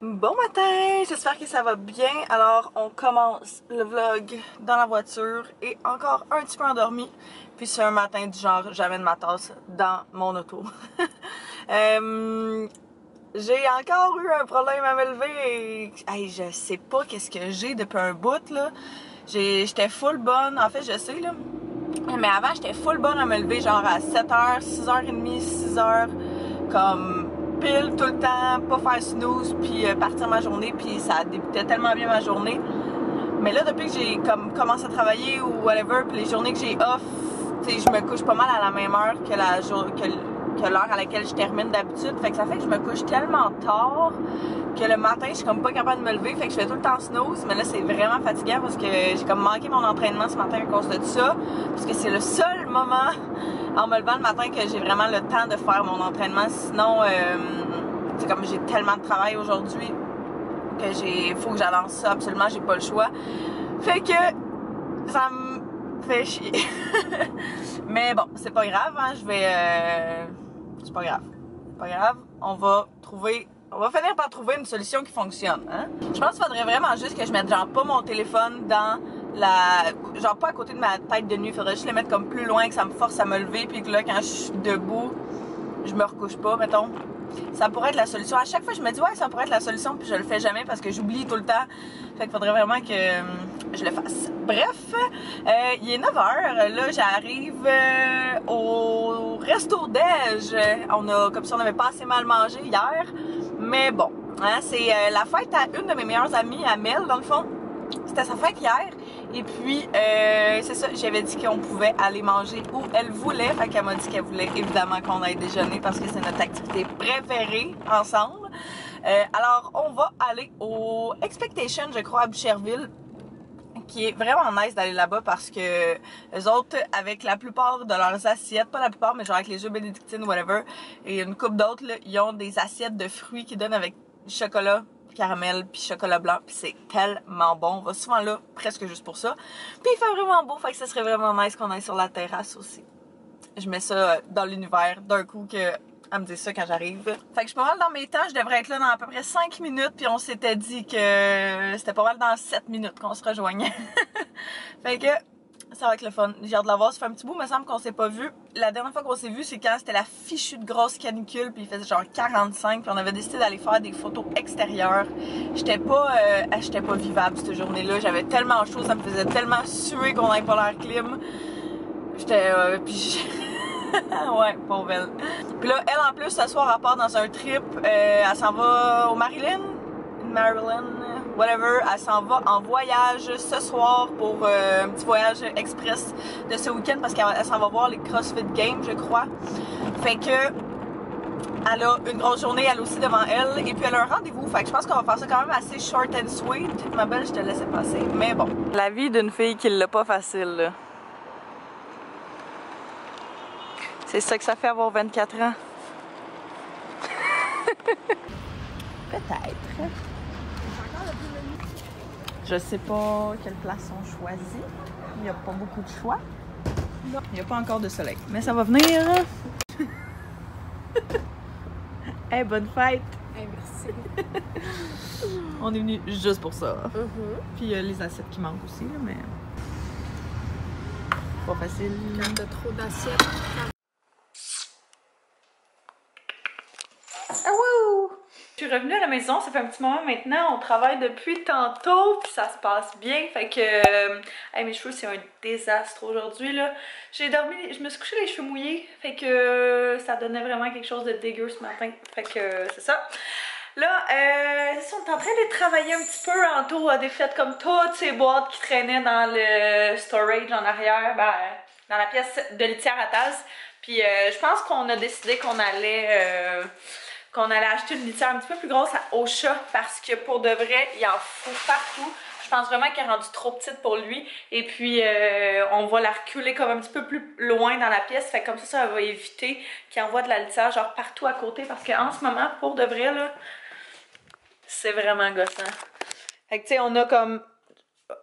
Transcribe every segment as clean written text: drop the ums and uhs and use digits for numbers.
Bon matin, j'espère que ça va bien. Alors, on commence le vlog dans la voiture et encore un petit peu endormi. Puis c'est un matin du genre, j'amène ma tasse dans mon auto. J'ai encore eu un problème à me lever et hey, je sais pas qu'est-ce que j'ai depuis un bout là. J'étais full bonne, en fait je sais là. Mais avant j'étais full bonne à me lever genre à 7h, 6h30, 6h comme pile tout le temps, pas faire snooze puis partir ma journée puis ça débutait tellement bien ma journée. Mais là depuis que j'ai comme commencé à travailler ou whatever puis les journées que j'ai off, tu sais je me couche pas mal à la même heure que l'heure à laquelle je termine d'habitude. Fait que ça fait que je me couche tellement tard que le matin, je suis comme pas capable de me lever. Fait que je fais tout le temps snooze. Mais là, c'est vraiment fatigant parce que j'ai comme manqué mon entraînement ce matin à cause de ça. Parce que c'est le seul moment en me levant le matin que j'ai vraiment le temps de faire mon entraînement. Sinon, c'est comme j'ai tellement de travail aujourd'hui que faut que j'avance ça absolument. J'ai pas le choix. Fait que ça me fait chier. Mais bon, c'est pas grave, hein, c'est pas grave. C'est pas grave, on va finir par trouver une solution qui fonctionne, hein. Je pense qu'il faudrait vraiment juste que je mette genre pas mon téléphone dans genre pas à côté de ma tête de nuit. Il faudrait juste le mettre comme plus loin, que ça me force à me lever, puis que là, quand je suis debout, je me recouche pas, mettons. Ça pourrait être la solution. À chaque fois, je me dis, ouais, ça pourrait être la solution, puis je le fais jamais parce que j'oublie tout le temps. Fait qu'il faudrait vraiment que je le fasse. Bref, il est 9h. Là, j'arrive au Resto Déj. Comme si on avait pas assez mal mangé hier. Mais bon, hein, c'est la fête à une de mes meilleures amies, à Mel, dans le fond. C'était sa fête hier. Et puis, c'est ça, j'avais dit qu'on pouvait aller manger où elle voulait. Fait qu'elle m'a dit qu'elle voulait évidemment qu'on aille déjeuner parce que c'est notre activité préférée ensemble. Alors, on va aller au Expectation, je crois, à Boucherville, qui est vraiment nice d'aller là-bas parce que les autres, avec la plupart de leurs assiettes, pas la plupart, mais genre avec les œufs bénédictines, whatever, et une couple d'autres, ils ont des assiettes de fruits qui donnent avec du chocolat, caramel, puis chocolat blanc, puis c'est tellement bon. On va souvent là, presque juste pour ça. Puis il fait vraiment beau, fait que ça serait vraiment nice qu'on aille sur la terrasse aussi. Je mets ça dans l'univers d'un coup que elle me dit ça quand j'arrive. Fait que je suis pas mal dans mes temps, je devrais être là dans à peu près 5 minutes, puis on s'était dit que c'était pas mal dans 7 minutes qu'on se rejoignait. Fait que ça va être le fun. J'ai hâte de la voir, ça fait un petit bout, il me semble qu'on s'est pas vu. La dernière fois qu'on s'est vu, c'est quand c'était la fichue de grosse canicule, puis il faisait genre 45, puis on avait décidé d'aller faire des photos extérieures. J'étais pas vivable cette journée-là, j'avais tellement chaud, ça me faisait tellement suer qu'on n'avait pas l'air clim. J'étais ouais, pauvre elle. Puis là, elle en plus, ce soir, elle part dans un trip, elle s'en va au Maryland, whatever, elle s'en va en voyage ce soir pour un petit voyage express de ce week-end parce qu'elle s'en va voir les CrossFit Games, je crois. Fait que elle a une grosse journée, elle aussi devant elle, et puis elle a un rendez-vous. Fait que je pense qu'on va faire ça quand même assez short and sweet. Ma belle, je te laissais passer, mais bon. La vie d'une fille qui l'a pas facile, là. C'est ça que ça fait avoir 24 ans. Peut-être. Je sais pas quelle place on choisit. Il n'y a pas beaucoup de choix. Non. Il n'y a pas encore de soleil. Mais ça va venir. Hey, bonne fête! Hey, merci. On est venu juste pour ça. Puis il y a les assiettes qui manquent aussi, là, mais pas facile. Quand t'as trop d'assiettes. Je suis revenue à la maison, ça fait un petit moment maintenant, on travaille depuis tantôt, puis ça se passe bien, fait que hey, mes cheveux c'est un désastre aujourd'hui là. J'ai dormi, je me suis couchée les cheveux mouillés, fait que ça donnait vraiment quelque chose de dégueu ce matin, fait que c'est ça. Là, c'est ça, on est en train de travailler un petit peu. Anto a défait comme toutes ces boîtes qui traînaient dans le storage en arrière, ben, dans la pièce de litière à tasse. Puis je pense qu'on a décidé qu'on allait acheter une litière un petit peu plus grosse au chat parce que pour de vrai, il en faut partout. Je pense vraiment qu'elle est rendue trop petite pour lui. Et puis, on va la reculer comme un petit peu plus loin dans la pièce. Fait que comme ça va éviter qu'il envoie de la litière genre partout à côté. Parce qu'en ce moment, pour de vrai, là, c'est vraiment gossant. Fait que tu sais, on a comme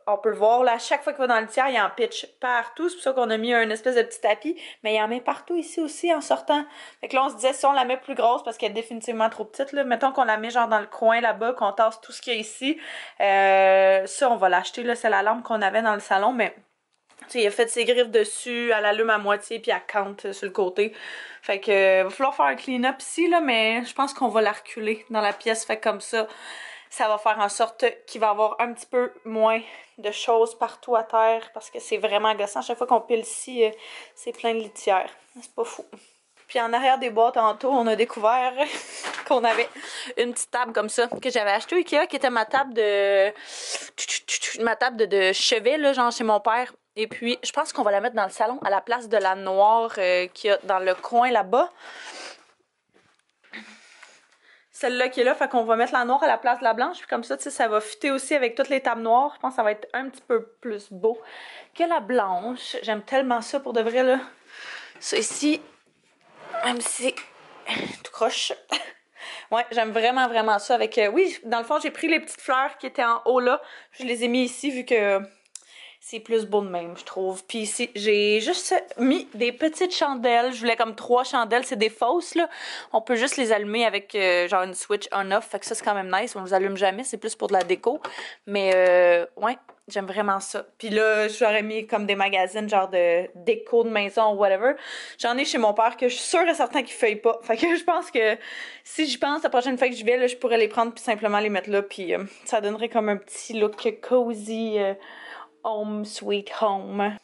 on peut le voir là, à chaque fois qu'il va dans le tiers, il en pitch partout. C'est pour ça qu'on a mis un espèce de petit tapis, mais il en met partout ici aussi en sortant. Fait que là, on se disait si on la met plus grosse parce qu'elle est définitivement trop petite, là, mettons qu'on la met genre dans le coin là-bas, qu'on tasse tout ce qu'il y a ici, ça on va l'acheter, là, c'est la lampe qu'on avait dans le salon, mais tu sais, il a fait ses griffes dessus, elle allume à moitié puis elle cante sur le côté. Fait que va falloir faire un clean-up ici, là, mais je pense qu'on va la reculer dans la pièce, fait comme ça va faire en sorte qu'il va y avoir un petit peu moins de choses partout à terre parce que c'est vraiment gossant. Chaque fois qu'on pile ici, c'est plein de litière. C'est pas fou. Puis en arrière des boîtes tantôt, on a découvert qu'on avait une petite table comme ça que j'avais achetée au Ikea qui était ma table de chevet là, genre chez mon père. Et puis je pense qu'on va la mettre dans le salon à la place de la noire qu'il y a dans le coin là-bas. Celle-là qui est là, fait qu'on va mettre la noire à la place de la blanche, puis comme ça, tu sais, ça va fitter aussi avec toutes les tables noires. Je pense que ça va être un petit peu plus beau que la blanche. J'aime tellement ça pour de vrai, là. Ça ici, même si c'est tout croche. Ouais, j'aime vraiment, vraiment ça avec... oui, dans le fond, j'ai pris les petites fleurs qui étaient en haut là. Je les ai mis ici vu que... c'est plus beau de même, je trouve. Puis ici, j'ai juste mis des petites chandelles. Je voulais comme 3 chandelles. C'est des fausses, là. On peut juste les allumer avec genre une switch on-off. Fait que ça, c'est quand même nice. On les allume jamais. C'est plus pour de la déco. Mais ouais, j'aime vraiment ça. Puis là, j'aurais mis comme des magazines genre de déco de maison ou whatever. J'en ai chez mon père que je suis sûre et certain qu'il feuille pas. Fait que je pense que si j'y pense, la prochaine fois que je vais, là, je pourrais les prendre puis simplement les mettre là. Puis ça donnerait comme un petit look cozy... Home sweet home.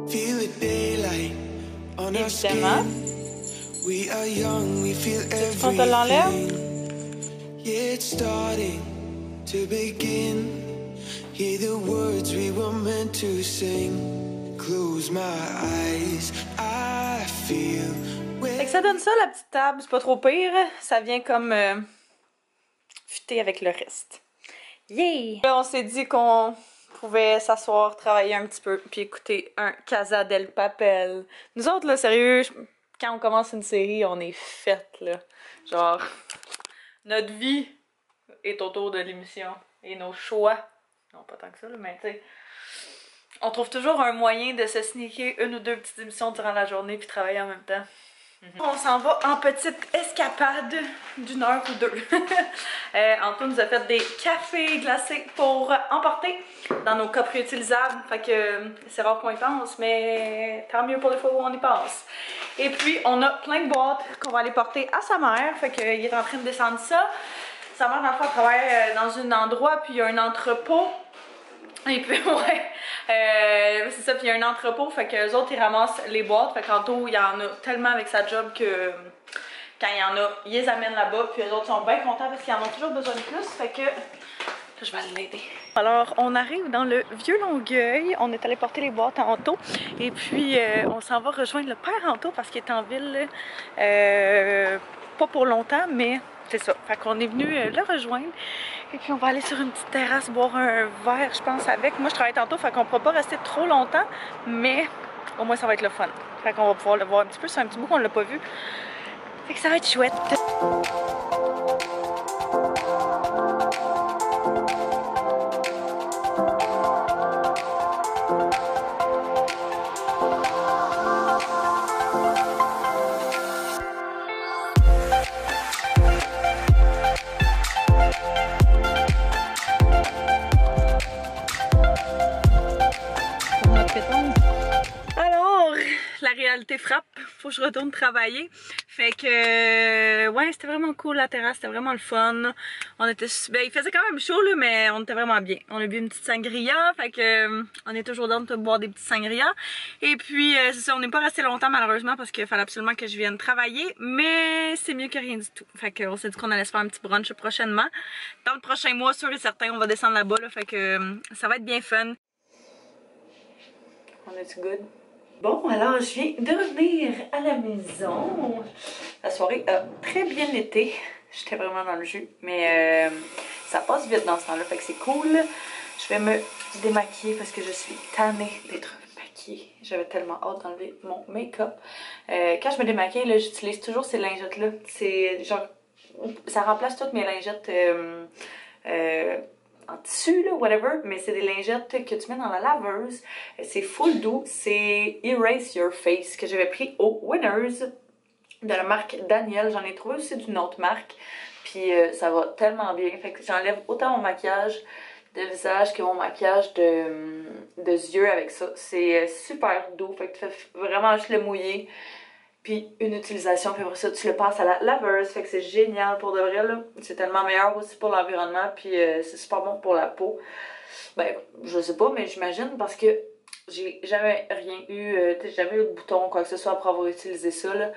Évidemment. On te l'enlève. It's starting to begin. Hear the words we were meant to sing. Close my eyes. I feel. Fait que ça donne ça, la petite table, c'est pas trop pire. Ça vient comme fitter avec le reste. Yeah! Là, on s'est dit qu'on pouvait s'asseoir, travailler un petit peu, puis écouter un Casa del Papel. Nous autres, là, sérieux, quand on commence une série, on est faites, là. Genre, notre vie est autour de l'émission. Et nos choix, non pas tant que ça, là, mais tu sais, on trouve toujours un moyen de se sneaker une ou deux petites émissions durant la journée puis travailler en même temps. On s'en va en petite escapade d'une heure ou deux. Antoine nous a fait des cafés glacés pour emporter dans nos coffres réutilisables. Fait que c'est rare qu'on y pense, mais tant mieux pour les fois où on y pense. Et puis on a plein de boîtes qu'on va aller porter à sa mère. Fait qu'il est en train de descendre ça. Sa mère, dans le fond, travaille dans un endroit, puis il y a un entrepôt. Et puis, ouais, c'est ça, puis il y a un entrepôt, fait que les autres, ils ramassent les boîtes, fait qu'Anto, il y en a tellement avec sa job que quand il y en a, ils les amènent là-bas, puis les autres sont bien contents parce qu'ils en ont toujours besoin de plus, fait que je vais l'aider. Alors, on arrive dans le vieux Longueuil, on est allé porter les boîtes à Anto, et puis on s'en va rejoindre le père Anto parce qu'il est en ville, pas pour longtemps, mais c'est ça, fait qu'on est venu le rejoindre. Et puis on va aller sur une petite terrasse boire un verre, je pense, avec. Moi, je travaille tantôt, fait qu'on pourra pas rester trop longtemps, mais au moins, ça va être le fun. Fait qu'on va pouvoir le voir un petit peu. C'est un petit bout qu'on l'a pas vu. Fait que ça va être chouette. Réalité frappe, faut que je retourne travailler. Fait que ouais, c'était vraiment cool la terrasse, c'était vraiment le fun. On était ben, il faisait quand même chaud là, mais on était vraiment bien. On a bu une petite sangria, fait que on est toujours dans de boire des petits sangria. Et puis c'est ça, on n'est pas resté longtemps malheureusement parce qu'il fallait absolument que je vienne travailler, mais c'est mieux que rien du tout. Fait que on s'est dit qu'on allait se faire un petit brunch prochainement. Dans le prochain mois, sûr et certain, on va descendre là-bas là, fait que ça va être bien fun. On est good? Bon, alors je viens de revenir à la maison. La soirée a très bien été. J'étais vraiment dans le jus, mais ça passe vite dans ce temps-là, fait que c'est cool. Je vais me démaquiller parce que je suis tannée d'être maquillée. J'avais tellement hâte d'enlever mon make-up. Quand je me démaquille, j'utilise toujours ces lingettes-là. C'est genre ça remplace toutes mes lingettes en tissu, là, whatever, mais c'est des lingettes que tu mets dans la laveuse. C'est full doux, c'est Erase Your Face que j'avais pris au Winners de la marque Daniel. J'en ai trouvé aussi d'une autre marque, puis ça va tellement bien. Fait que j'enlève autant mon maquillage de visage que mon maquillage de yeux avec ça. C'est super doux, fait que tu fais vraiment juste le mouiller. Puis une utilisation, puis après ça, tu le passes à la laveuse. Fait que c'est génial pour de vrai, là. C'est tellement meilleur aussi pour l'environnement, puis c'est super bon pour la peau. Ben, je sais pas, mais j'imagine parce que j'ai jamais rien eu, j'ai jamais eu de bouton, quoi que ce soit après avoir utilisé ça, là.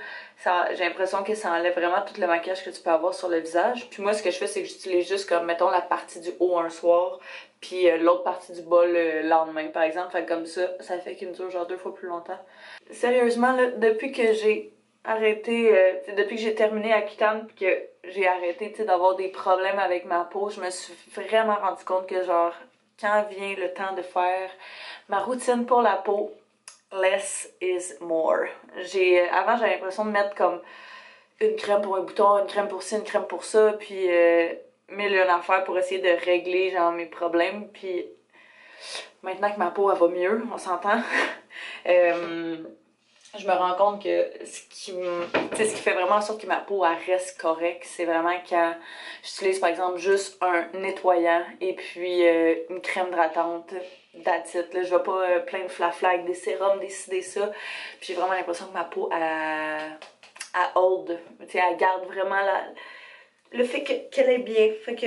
J'ai l'impression que ça enlève vraiment tout le maquillage que tu peux avoir sur le visage. Puis moi, ce que je fais, c'est que j'utilise juste comme, mettons, la partie du haut un soir, puis l'autre partie du bas le lendemain, par exemple. Fait que comme ça fait qu'il me dure genre 2 fois plus longtemps. Sérieusement, là, depuis que j'ai arrêté, depuis que j'ai terminé Accutane pis que j'ai arrêté d'avoir des problèmes avec ma peau, je me suis vraiment rendu compte que genre, quand vient le temps de faire ma routine pour la peau, less is more. Avant, j'avais l'impression de mettre comme une crème pour un bouton, une crème pour ci, une crème pour ça, puis mille et une affaires pour essayer de régler genre mes problèmes, puis maintenant que ma peau elle va mieux, on s'entend, je me rends compte que ce qui fait vraiment en sorte que ma peau elle reste correcte, c'est vraiment quand j'utilise par exemple juste un nettoyant et puis une crème hydratante. That's it, là, je vais pas plein de flafla avec des sérums, des ci, des ça. Puis j'ai vraiment l'impression que ma peau elle hold, elle garde vraiment le fait qu'elle est bien. Fait que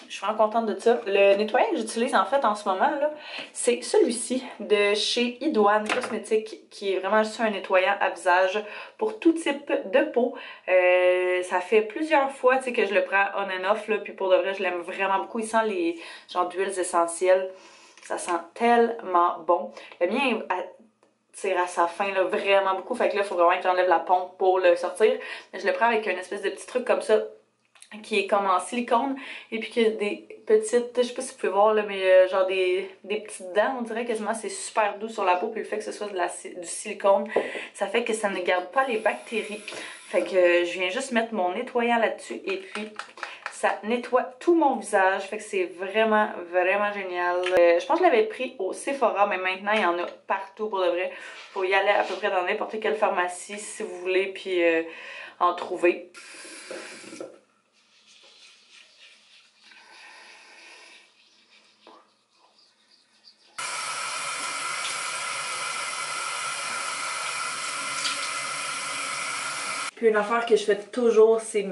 je suis vraiment contente de ça. Le nettoyant que j'utilise en fait en ce moment, là, c'est celui-ci de chez Idoine Cosmétiques, qui est vraiment juste un nettoyant à visage pour tout type de peau. Ça fait plusieurs fois que je le prends on and off, là, puis pour de vrai, je l'aime vraiment beaucoup. Il sent les genre d'huiles essentielles. Ça sent tellement bon. Le mien tire à sa fin là, vraiment beaucoup. Fait que là, il faut vraiment que j'enlève la pompe pour le sortir. Mais je le prends avec un espèce de petit truc comme ça, qui est comme en silicone, et puis qu'il y a des petites, je sais pas si vous pouvez voir là, mais genre des petites dents, on dirait quasiment. C'est super doux sur la peau, puis le fait que ce soit du silicone, ça fait que ça ne garde pas les bactéries. Fait que je viens juste mettre mon nettoyant là-dessus, et puis ça nettoie tout mon visage, fait que c'est vraiment, vraiment génial. Je pense que je l'avais pris au Sephora, mais maintenant il y en a partout pour de vrai. Faut y aller à peu près dans n'importe quelle pharmacie si vous voulez, puis en trouver. Puis une affaire que je fais toujours, c'est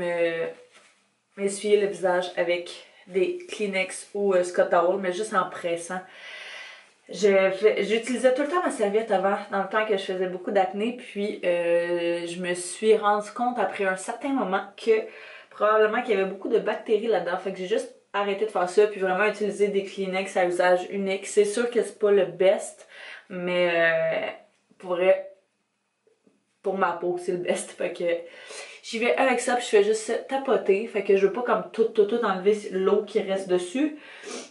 m'essuyer le visage avec des Kleenex ou Scott Towel, mais juste en pressant. J'utilisais tout le temps ma serviette avant, dans le temps que je faisais beaucoup d'acné, puis je me suis rendu compte après un certain moment que probablement qu'il y avait beaucoup de bactéries là-dedans. Fait que j'ai juste arrêté de faire ça, puis vraiment utiliser des Kleenex à usage unique. C'est sûr que c'est pas le best, mais pour ma peau, c'est le best. Fait que j'y vais avec ça, puis je fais juste tapoter. Fait que je veux pas comme tout enlever l'eau qui reste dessus,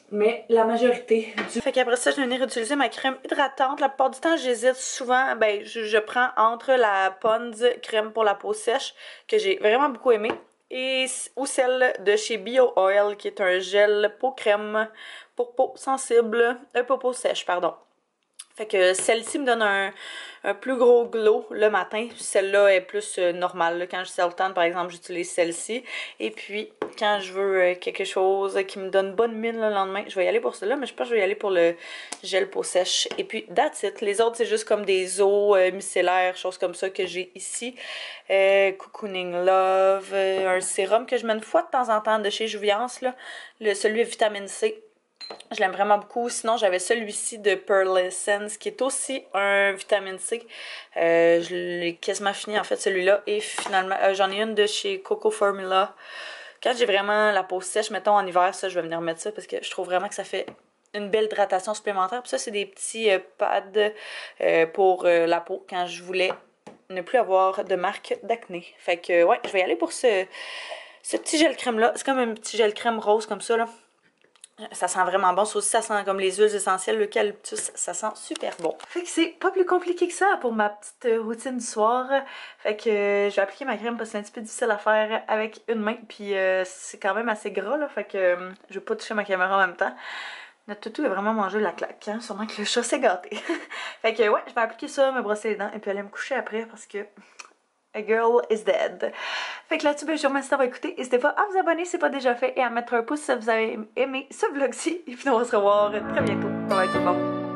mais la majorité du... Fait qu'après ça, je vais venir utiliser ma crème hydratante. La plupart du temps, j'hésite souvent. Ben, je prends entre la Pond's crème pour la peau sèche, que j'ai vraiment beaucoup aimé, ou celle de chez Bio Oil, qui est un gel peau crème pour peau sensible, pour peau sèche, pardon. Fait que celle-ci me donne un plus gros glow le matin. Celle-là est plus normale. Là. Quand je sers le temps, par exemple, j'utilise celle-ci. Et puis, quand je veux quelque chose qui me donne bonne mine le lendemain, je vais y aller pour celle-là. Mais je pense que je vais y aller pour le gel peau sèche. Et puis, that's it. Les autres, c'est juste comme des eaux micellaires, choses comme ça que j'ai ici. Cocooning Love, un sérum que je mets une fois de temps en temps de chez Jouviance, là. Celui à vitamine C. Je l'aime vraiment beaucoup. Sinon, j'avais celui-ci de Pearlescence qui est aussi un vitamine C. Je l'ai quasiment fini en fait celui-là. Et finalement, j'en ai une de chez Coco Formula. Quand j'ai vraiment la peau sèche, mettons en hiver, ça, je vais venir mettre ça parce que je trouve vraiment que ça fait une belle hydratation supplémentaire. Puis ça, c'est des petits pads pour la peau quand je voulais ne plus avoir de marque d'acné. Fait que ouais, je vais y aller pour ce petit gel crème-là. C'est comme un petit gel crème rose comme ça, là. Ça sent vraiment bon. Ça aussi, ça sent comme les huiles essentielles, l'eucalyptus. Ça sent super bon. Fait que c'est pas plus compliqué que ça pour ma petite routine du soir. Fait que je vais appliquer ma crème parce que c'est un petit peu difficile à faire avec une main. Puis c'est quand même assez gras, là. Fait que je vais pas toucher ma caméra en même temps. Notre toutou a vraiment mangé la claque. Hein? Sûrement que le chat s'est gâté. Fait que ouais, je vais appliquer ça, me brosser les dents et puis aller me coucher après parce que... A girl is dead. Fait que là-dessus, ben, je vous remercie d'avoir écouté. N'hésitez pas à vous abonner si ce n'est pas déjà fait et à mettre un pouce si vous avez aimé ce vlog-ci. Et puis on va se revoir très bientôt. Bye bye tout le monde.